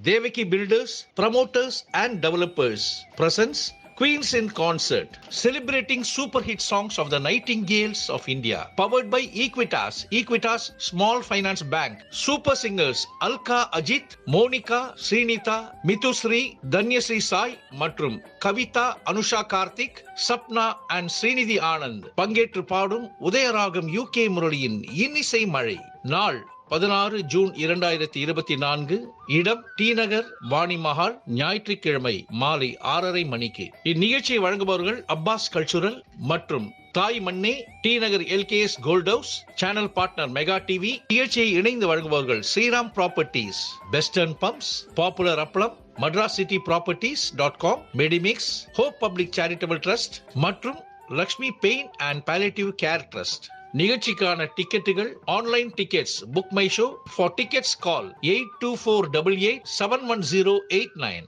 Devaki Builders, Promoters and Developers presents Queens in Concert, celebrating super hit songs of the Nightingales of India. Powered by Equitas, Equitas Small Finance Bank. Super singers Alka Ajit, Monica, Srinitha, Mithusri, Danyasri Sai மற்றும் Kavitha, Anusha Karthik, Sapna and Srinidhi Anand பங்கேற்று பாடும் உதயராகம் UK முரளியின் இன்னிசை மழை. நாள் 16 June 2024. இடம் D நகர் வாணி மஹால். ஞாயிற்றுக்கிழமை மாலை 6:30 மணிக்கு. இந்நிகழ்ச்சியை வழங்குபவர்கள் அப்பாஸ் கல்ச்சுரல் மற்றும் தாய் மண்ணே, T Nagar LKS gold house, channel partner mega TV. நிகழ்ச்சியை இணைந்து வழங்குபவர்கள் Sriram properties, western pumps, popular appalam, Madras city properties, Medimix, hope public charitable trust மற்றும் Lakshmi pain and palliative care trust. நிகழ்ச்சிக்கான டிக்கெட்டுகள் online tickets book my show. For tickets call 8248871089.